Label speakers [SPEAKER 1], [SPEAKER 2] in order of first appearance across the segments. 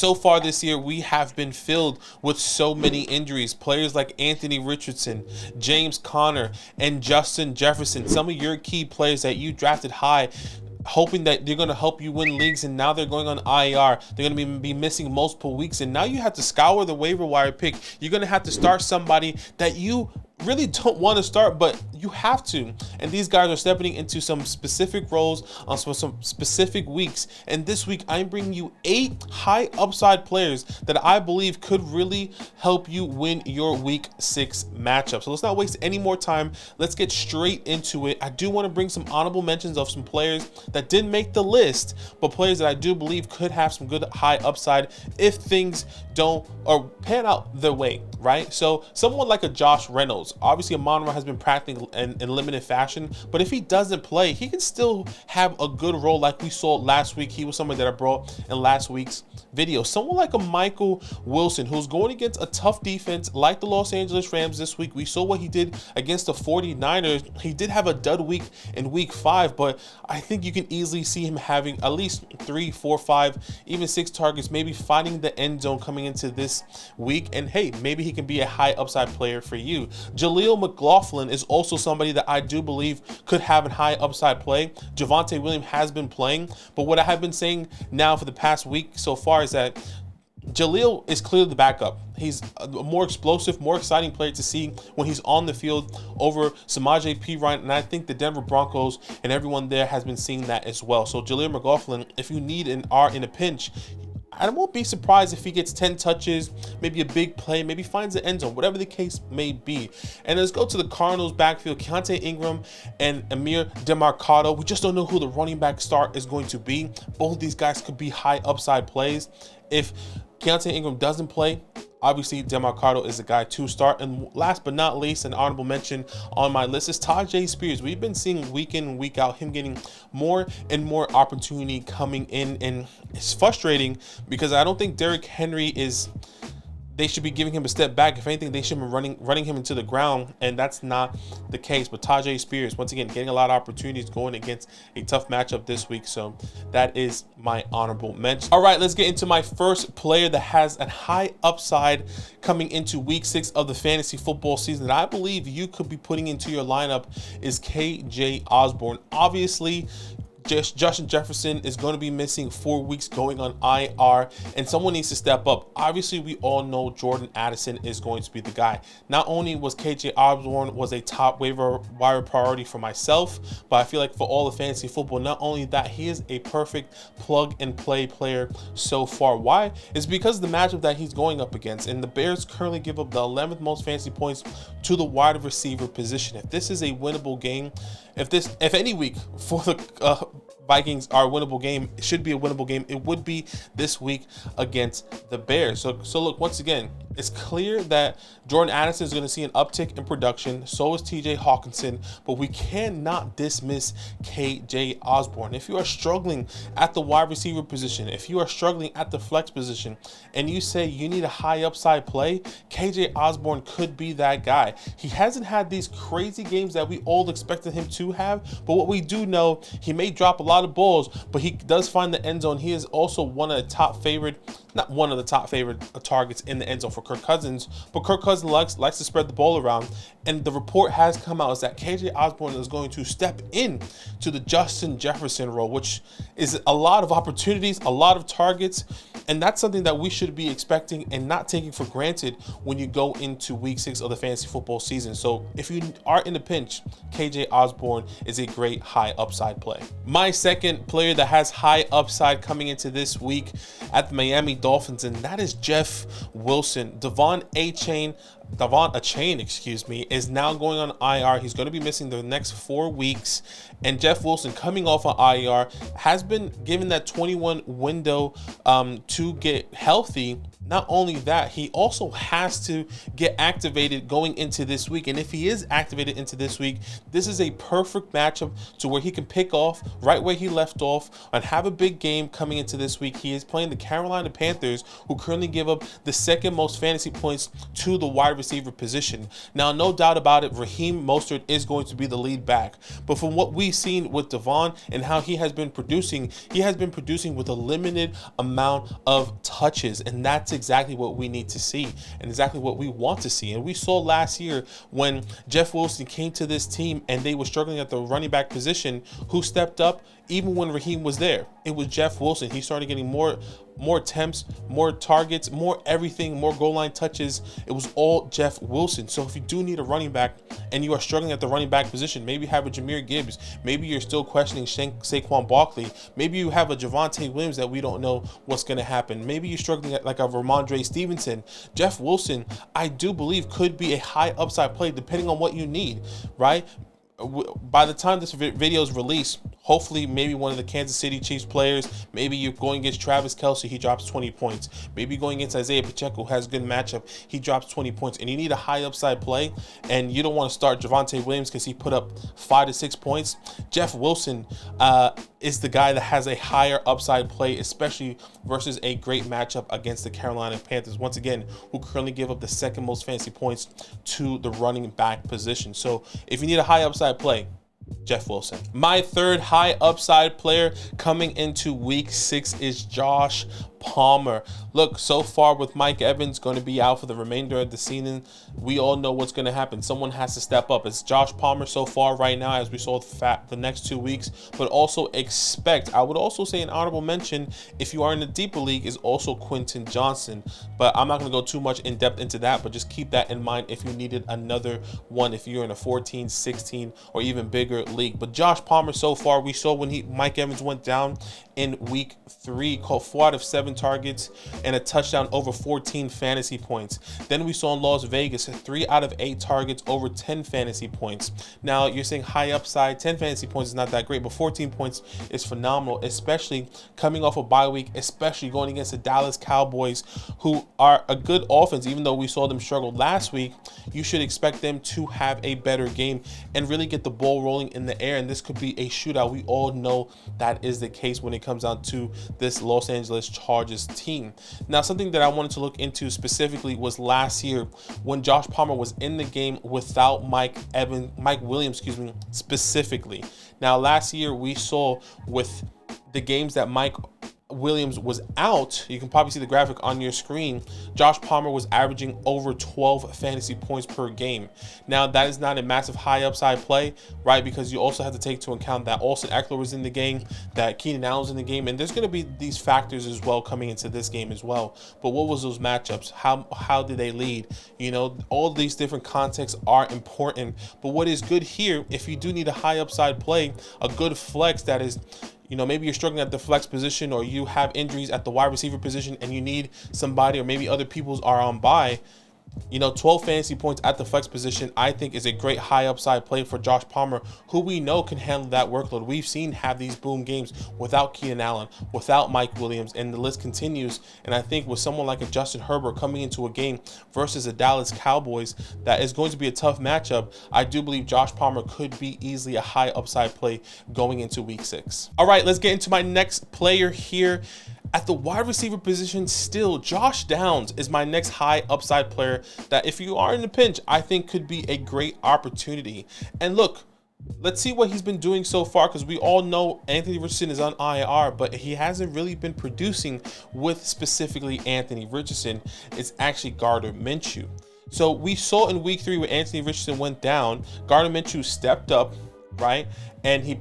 [SPEAKER 1] So far this year, we have been filled with so many injuries. Players like Anthony Richardson, James Conner, and Justin Jefferson, some of your key players that you drafted high, hoping that they're going to help you win leagues, and now they're going on IR. They're going to be missing multiple weeks, and now you have to scour the waiver wire pick. You're going to have to start somebody that you really don't want to start, but you have to. And these guys are stepping into some specific roles on some specific weeks. And this week, I'm bringing you 8 high upside players that I believe could really help you win your week 6 matchup. So let's not waste any more time. Let's get straight into it. I do want to bring some honorable mentions of some players that didn't make the list, but players that I do believe could have some good high upside if things don't or pan out their way, right? So someone like a Josh Reynolds, obviously Amon-Ra has been practicing in limited fashion, but if he doesn't play, he can still have a good role like we saw last week. He was someone that I brought in last week's video. Someone like a Michael Wilson, who's going against a tough defense like the Los Angeles Rams this week. We saw what he did against the 49ers. He did have a dud week in week 5, but I think you can easily see him having at least 3, 4, 5, even 6 targets, maybe finding the end zone coming into this week. And hey, maybe he can be a high upside player for you. Jaleel McLaughlin is also somebody that I do believe could have a high upside play. Javonte Williams has been playing, but what I have been saying now for the past week so far is that Jaleel is clearly the backup. He's a more explosive, more exciting player to see when he's on the field over Samaje Perine, and I think the Denver Broncos and everyone there has been seeing that as well. So Jaleel McLaughlin, if you need and are in a pinch, I won't be surprised if he gets 10 touches, maybe a big play, maybe finds the end zone, whatever the case may be. And let's go to the Cardinals backfield. Keontae Ingram and Amir DeMarcado. We just don't know who the running back start is going to be. Both of these guys could be high upside plays. If Keontae Ingram doesn't play, obviously DeMarcado is the guy to start. And last but not least, an honorable mention on my list is Tyjae Spears. We've been seeing week in and week out him getting more and more opportunity coming in, and it's frustrating because I don't think Derrick Henry is they should be giving him a step back. If anything, they should be running him into the ground, and that's not the case. But Tyjae Spears, once again, getting a lot of opportunities going against a tough matchup this week. So that is my honorable mention. All right, let's get into my first player that has a high upside coming into week 6 of the fantasy football season that I believe you could be putting into your lineup is KJ Osborne. Obviously, Justin Jefferson is going to be missing 4 weeks going on IR, and someone needs to step up. Obviously, we all know Jordan Addison is going to be the guy. Not only was KJ Osborne was a top waiver wire priority for myself, but I feel like for all of fantasy football, not only that, he is a perfect plug and play player so far. Why? It's because of the matchup that he's going up against, and the Bears currently give up the 11th most fantasy points to the wide receiver position. If this is a winnable game, if any week for the Vikings are a winnable game, it should be a winnable game, it would be this week against the Bears. So look, once again, it's clear that Jordan Addison is going to see an uptick in production. So is TJ Hawkinson, but we cannot dismiss KJ Osborne. If you are struggling at the wide receiver position, if you are struggling at the flex position, and you say you need a high upside play, KJ Osborne could be that guy. He hasn't had these crazy games that we all expected him to have, but what we do know, he may drop a lot of balls, but he does find the end zone. He is also one of the top favorite targets in the end zone for Kirk Cousins, but Kirk Cousins likes to spread the ball around, and the report has come out is that KJ Osborne is going to step in to the Justin Jefferson role, which is a lot of opportunities, a lot of targets, and that's something that we should be expecting and not taking for granted when you go into week 6 of the fantasy football season. So if you are in a pinch, KJ Osborne is a great high upside play. My second player that has high upside coming into this week at the Miami Dolphins, and that is Jeff Wilson. Devon Achane, is now going on IR. He's going to be missing the next 4 weeks. And Jeff Wilson, coming off of IR, has been given that 21 window to get healthy. Not only that, he also has to get activated going into this week. And if he is activated into this week, this is a perfect matchup to where he can pick off right where he left off and have a big game coming into this week. He is playing the Carolina Panthers, who currently give up the second most fantasy points to the wide receiver position. Now, no doubt about it, Raheem Mostert is going to be the lead back. But from what we've seen with Devon and how he has been producing with a limited amount of touches. And that's exactly what we need to see and exactly what we want to see. And we saw last year when Jeff Wilson came to this team and they were struggling at the running back position, who stepped up even when Raheem was there. It was Jeff Wilson. He started getting more attempts, more targets, more everything, more goal line touches. It was all Jeff Wilson. So if you do need a running back and you are struggling at the running back position, maybe you have a Jahmyr Gibbs, maybe you're still questioning Saquon Barkley, maybe you have a Javonte Williams that we don't know what's going to happen, maybe you're struggling at like a Ramondre Stevenson. Jeff Wilson, I do believe, could be a high upside play depending on what you need, right? By the time this video is released, hopefully maybe one of the Kansas City Chiefs players, maybe you're going against Travis Kelce, he drops 20 points. Maybe going against Isaiah Pacheco, who has a good matchup, he drops 20 points. And you need a high upside play, and you don't want to start Javonte Williams because he put up 5 to 6 points. Jeff Wilson is the guy that has a higher upside play, especially versus a great matchup against the Carolina Panthers, once again, who currently give up the second most fantasy points to the running back position. So if you need a high upside play, Jeff Wilson. My third high upside player coming into week 6 is Josh Palmer. Look, so far with Mike Evans going to be out for the remainder of the season, we all know what's going to happen. Someone has to step up. It's Josh Palmer so far right now, as we saw the next 2 weeks, but also expect, I would also say an honorable mention, if you are in a deeper league, is also Quentin Johnson. But I'm not going to go too much in depth into that, but just keep that in mind if you needed another one, if you're in a 14, 16, or even bigger league. But Josh Palmer so far, we saw when Mike Evans went down in week 3, caught 4 out of 7 targets and a touchdown, over 14 fantasy points. Then we saw in Las Vegas 3 out of 8 targets, over 10 fantasy points. Now you're saying high upside, 10 fantasy points is not that great, but 14 points is phenomenal, especially coming off a bye week, especially going against the Dallas Cowboys, who are a good offense. Even though we saw them struggle last week, you should expect them to have a better game and really get the ball rolling in the air, and this could be a shootout. We all know that is the case when it comes down to this Los Angeles Chargers team. Now, something that I wanted to look into specifically was last year when Josh Palmer was in the game without Mike Williams, specifically. Now, last year we saw with the games that Mike Williams was out, you can probably see the graphic on your screen, Josh Palmer was averaging over 12 fantasy points per game. Now, that is not a massive high upside play, right? Because you also have to take into account that Austin Eckler was in the game, that Keenan Allen was in the game, and there's going to be these factors as well coming into this game as well. But what was those matchups? How did they lead? You know, all these different contexts are important. But what is good here, if you do need a high upside play, a good flex that is, you know, maybe you're struggling at the flex position, or you have injuries at the wide receiver position and you need somebody, or maybe other people's are on bye, you know, 12 fantasy points at the flex position, I think, is a great high upside play for Josh Palmer, who we know can handle that workload. We've seen have these boom games without Keenan Allen, without Mike Williams, and the list continues. And I think with someone like a Justin Herbert coming into a game versus the Dallas Cowboys, that is going to be a tough matchup. I do believe Josh Palmer could be easily a high upside play going into week 6. All right, let's get into my next player here. At the wide receiver position, still, Josh Downs is my next high upside player that, if you are in a pinch, I think could be a great opportunity. And look, let's see what he's been doing so far, because we all know Anthony Richardson is on IR, but he hasn't really been producing with specifically Anthony Richardson. It's actually Gardner Minshew. So we saw in week 3 when Anthony Richardson went down, Gardner Minshew stepped up, right? And he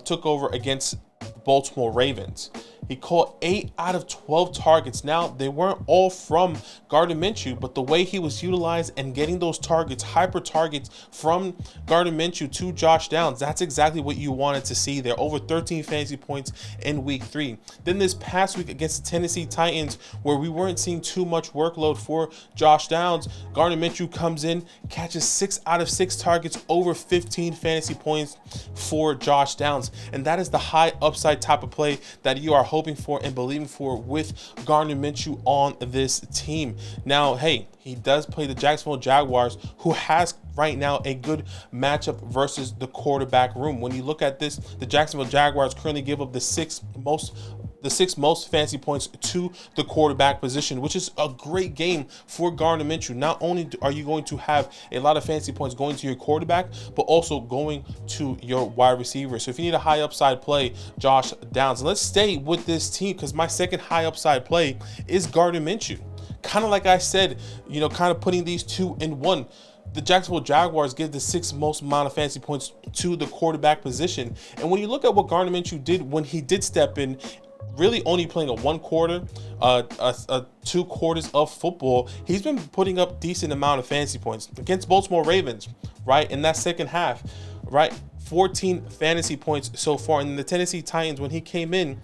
[SPEAKER 1] took over against the Baltimore Ravens. He caught 8 out of 12 targets. Now, they weren't all from Gardner Minshew, but the way he was utilized and getting those targets, hyper targets from Gardner Minshew to Josh Downs, that's exactly what you wanted to see there. Over 13 fantasy points in week 3. Then this past week against the Tennessee Titans, where we weren't seeing too much workload for Josh Downs, Gardner Minshew comes in, catches 6 out of 6 targets, over 15 fantasy points for Josh Downs. And that is the high upside type of play that you are hoping hoping for and believing for with Gardner Minshew on this team. Now, hey, he does play the Jacksonville Jaguars, who has right now a good matchup versus the quarterback room. When you look at this, the Jacksonville Jaguars currently give up the sixth most fantasy points to the quarterback position, which is a great game for Gardner Minshew. Not only are you going to have a lot of fantasy points going to your quarterback, but also going to your wide receiver. So if you need a high upside play, Josh Downs. Let's stay with this team because my second high upside play is Gardner Minshew. Kind of like I said, kind of putting these two in one. The Jacksonville Jaguars give the sixth most amount of fantasy points to the quarterback position. And when you look at what Gardner Minshew did when he did step in, really only playing a 1 quarter, 2 quarters of football, he's been putting up decent amount of fantasy points against Baltimore Ravens, right? In that second half, right? 14 fantasy points so far. And the Tennessee Titans, when he came in,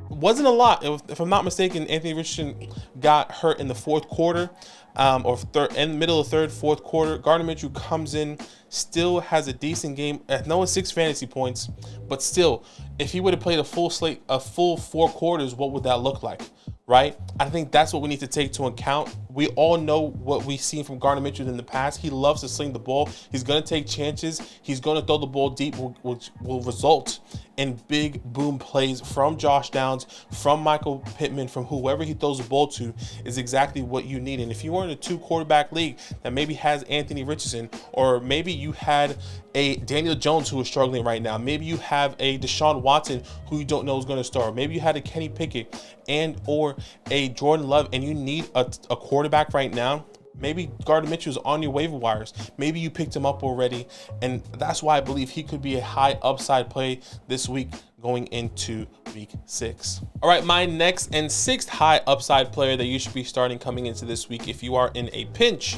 [SPEAKER 1] wasn't a lot. If I'm not mistaken, Anthony Richardson got hurt in the fourth quarter, or in the middle of third, fourth quarter. Gardner Minshew comes in, still has a decent game. No 6 fantasy points, but still, if he would have played a full 4 quarters, what would that look like? Right? I think that's what we need to take into account. We all know what we've seen from Gardner Minshew in the past. He loves to sling the ball. He's going to take chances. He's going to throw the ball deep, which will result in big boom plays from Josh Downs, from Michael Pittman, from whoever he throws the ball to is exactly what you need. And if you are in a 2 quarterback league that maybe has Anthony Richardson, or maybe you had a Daniel Jones who is struggling right now, maybe you have a Deshaun Watson who you don't know is going to start, maybe you had a Kenny Pickett and or a Jordan Love, and you need a quarterback right now, maybe Gardner Minshew is on your waiver wires. Maybe you picked him up already, and that's why I believe he could be a high upside play this week going into week 6. All right, my next and 6th high upside player that you should be starting coming into this week if you are in a pinch.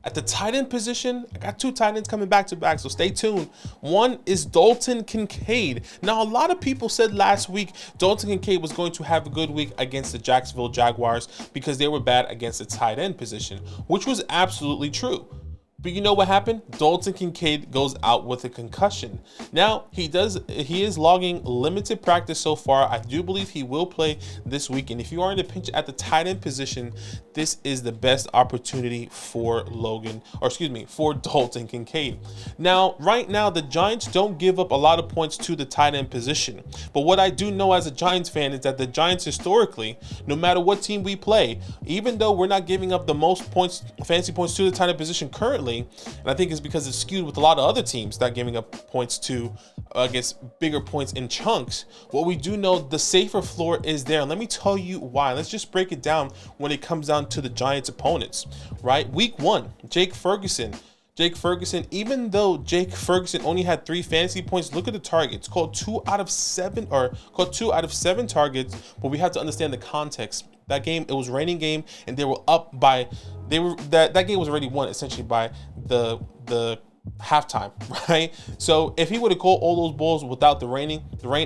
[SPEAKER 1] At the tight end position, I got 2 tight ends coming back to back, so stay tuned. One is Dalton Kincaid. Now, a lot of people said last week Dalton Kincaid was going to have a good week against the Jacksonville Jaguars because they were bad against the tight end position, which was absolutely true. But you know what happened? Dalton Kincaid goes out with a concussion. Now, he is logging limited practice so far. I do believe he will play this week. And if you are in a pinch at the tight end position, this is the best opportunity for Dalton Kincaid. Now, right now, the Giants don't give up a lot of points to the tight end position. But what I do know as a Giants fan is that the Giants historically, no matter what team we play, even though we're not giving up the most points, fantasy points to the tight end position currently, and I think it's because it's skewed with a lot of other teams not giving up points to, bigger points in chunks. What we do know, the safer floor is there. And let me tell you why. Let's just break it down when it comes down to the Giants' opponents, right? Week 1, Jake Ferguson, even though Jake Ferguson only had 3 fantasy points, look at the targets. Called 2 out of 7 targets, but we have to understand the context. That game, it was a raining game, and they were up by, that game was already won essentially by the halftime, right? So if he would have caught all those balls without the rain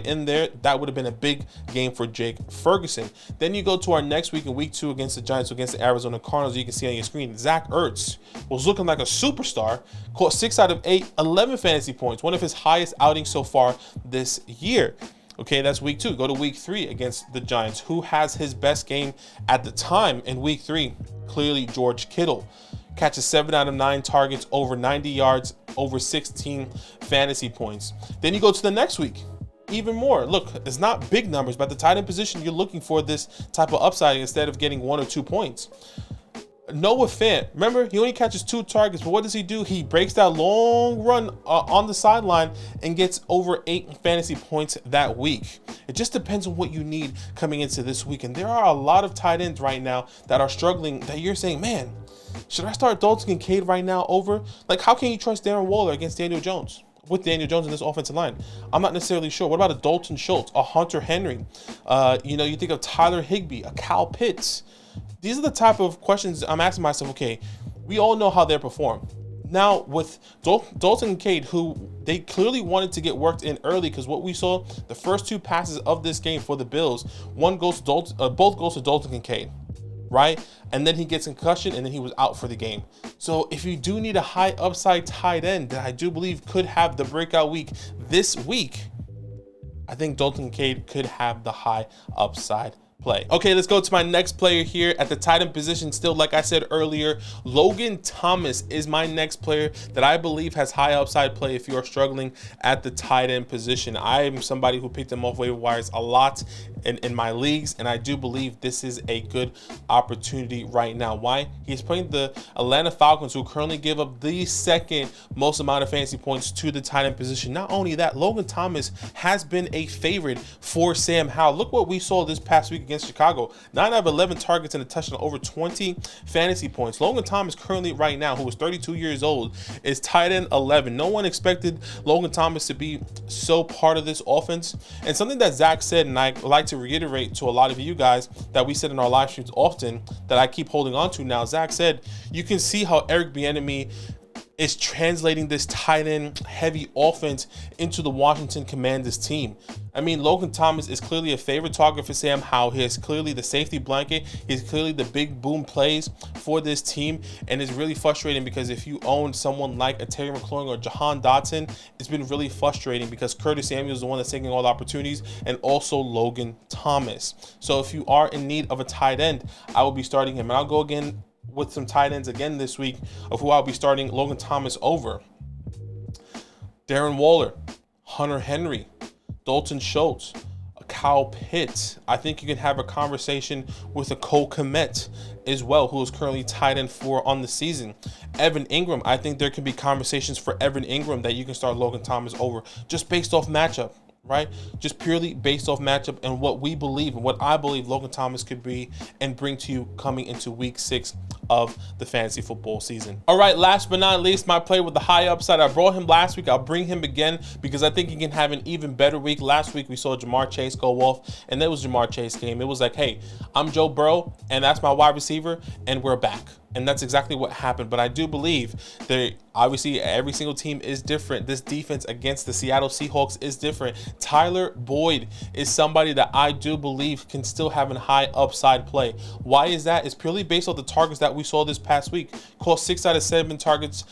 [SPEAKER 1] in there, that would have been a big game for Jake Ferguson. Then you go to our next week in week 2 against the Giants, against the Arizona Cardinals. You can see on your screen, Zach Ertz was looking like a superstar, caught 6 out of 8, 11 fantasy points, one of his highest outings so far this year. Okay, that's week 2. Go to week 3 against the Giants. Who has his best game at the time in week 3? Clearly George Kittle. Catches 7 out of 9 targets, over 90 yards, over 16 fantasy points. Then you go to the next week, even more. Look, it's not big numbers, but at the tight end position, you're looking for this type of upside instead of getting 1 or 2 points. Noah Fant, remember, he only catches 2 targets, but what does he do? He breaks that long run on the sideline and gets over 8 fantasy points that week. It just depends on what you need coming into this week. And there are a lot of tight ends right now that are struggling that you're saying, man, should I start Dalton Kincaid right now over? Like, how can you trust Darren Waller against Daniel Jones? With Daniel Jones in this offensive line, I'm not necessarily sure. What about a Dalton Schultz, a Hunter Henry? You think of Tyler Higbee, a Kyle Pitts. These are the type of questions I'm asking myself. Okay, we all know how they perform. Now with Dalton Kincaid, who they clearly wanted to get worked in early, because what we saw, the first 2 passes of this game for the Bills, both goes to Dalton Kincaid, right? And then he gets concussion, and then he was out for the game. So if you do need a high upside tight end that I do believe could have the breakout week this week, I think Dalton Kincaid could have the high upside play. Okay, let's go to my next player here at the tight end position. Still, like I said earlier, Logan Thomas is my next player that I believe has high upside play if you are struggling at the tight end position. I am somebody who picked him off waiver wires a lot in my leagues, and I do believe this is a good opportunity right now. Why? He's playing the Atlanta Falcons, who currently give up the second most amount of fantasy points to the tight end position. Not only that, Logan Thomas has been a favorite for Sam Howell. Look what we saw this past week against Chicago. 9 out of 11 targets and a touchdown, over 20 fantasy points. Logan Thomas currently right now, who is 32 years old, is tight end 11. No one expected Logan Thomas to be so part of this offense. And something that Zach said, and I like to reiterate to a lot of you guys that we said in our live streams often, that I keep holding on to now. Zach said, you can see how Eric Bieniemy is translating this tight end heavy offense into the Washington Commanders team. I mean, Logan Thomas is clearly a favorite target for Sam Howell. He is clearly the safety blanket. He's clearly the big boom plays for this team. And it's really frustrating because if you own someone like a Terry McLaurin or Jahan Dotson, it's been really frustrating because Curtis Samuel is the one that's taking all the opportunities, and also Logan Thomas. So if you are in need of a tight end, I will be starting him. And I'll go again with some tight ends again this week of who I'll be starting Logan Thomas over. Darren Waller, Hunter Henry, Dalton Schultz, Kyle Pitts. I think you can have a conversation with a Cole Kmet as well, who is currently tight end 4 on the season. Evan Ingram, I think there can be conversations for Evan Ingram that you can start Logan Thomas over just based off matchup. Right? Just purely based off matchup and what we believe and what I believe Logan Thomas could be and bring to you coming into week 6 of the fantasy football season. All right, last but not least, my player with the high upside. I brought him last week. I'll bring him again because I think he can have an even better week. Last week, we saw Jamar Chase go off, and that was Jamar Chase game. It was like, hey, I'm Joe Burrow, and that's my wide receiver, and we're back. And that's exactly what happened. But I do believe that obviously every single team is different. This defense against the Seattle Seahawks is different. Tyler Boyd is somebody that I do believe can still have a high upside play. Why is that? It's purely based on the targets that we saw this past week. Caught 6 out of 7 targets,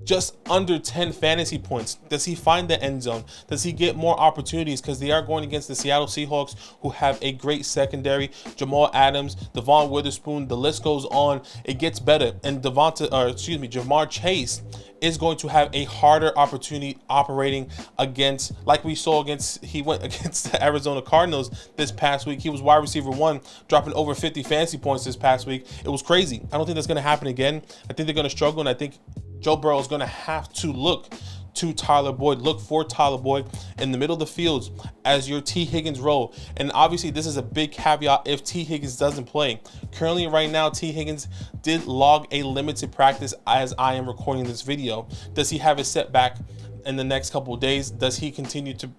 [SPEAKER 1] just under 10 fantasy points. Does he find the end zone? Does he get more opportunities? Because they are going against the Seattle Seahawks, who have a great secondary. Jamal Adams, Devon Witherspoon, the list goes on. It gets better. And Jamar Chase is going to have a harder opportunity operating against, like we saw he went against the Arizona Cardinals this past week. He was wide receiver 1, dropping over 50 fantasy points this past week. It was crazy. I don't think that's going to happen again. I think they're going to struggle, and I think Joe Burrow is going to have to look to Tyler Boyd. Look for Tyler Boyd in the middle of the fields as your T. Higgins role. And obviously, this is a big caveat if T. Higgins doesn't play. Currently, right now, T. Higgins did log a limited practice as I am recording this video. Does he have a setback in the next couple of days? Does he continue to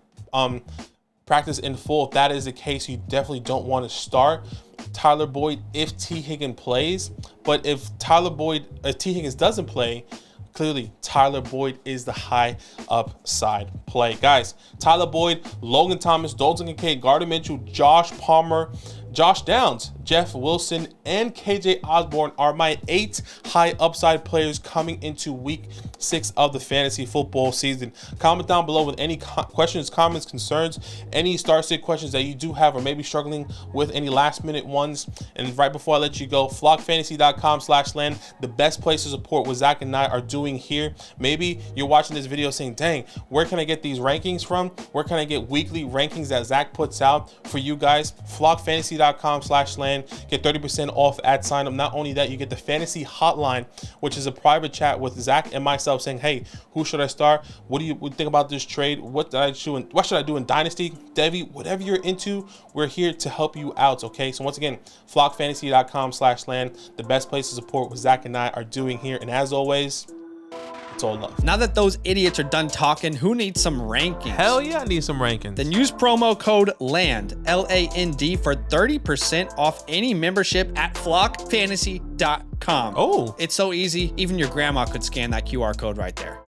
[SPEAKER 1] practice in full? If that is the case, you definitely don't want to start Tyler Boyd if T. Higgins plays. But if T. Higgins doesn't play, clearly Tyler Boyd is the high upside play. Guys, Tyler Boyd, Logan Thomas, Dalton Kincaid, Gardner Minshew, Josh Palmer, Josh Downs, Jeff Wilson, and KJ Osborne are my 8 high upside players coming into week 6 of the fantasy football season. Comment down below with any questions, comments, concerns, any start-sit questions that you do have, or maybe struggling with any last-minute ones. And right before I let you go, flockfantasy.com/land, the best place to support what Zach and I are doing here. Maybe you're watching this video saying, dang, where can I get these rankings from? Where can I get weekly rankings that Zach puts out for you guys? Flockfantasy.com/land. Get 30% off at sign up. Not only that, you get the fantasy hotline, which is a private chat with Zach and myself saying, hey, who should I start? What do you think about this trade? What should I do in Dynasty, Devi? Whatever you're into, we're here to help you out. Okay, so once again, flockfantasy.com/land, the best place to support what Zach and I are doing here. And as always, it's all love.
[SPEAKER 2] Now that those idiots are done talking, who needs some rankings?
[SPEAKER 1] Hell yeah, I need some rankings.
[SPEAKER 2] Then use promo code LAND, L-A-N-D, for 30% off any membership at flockfantasy.com.
[SPEAKER 1] Oh.
[SPEAKER 2] It's so easy, even your grandma could scan that QR code right there.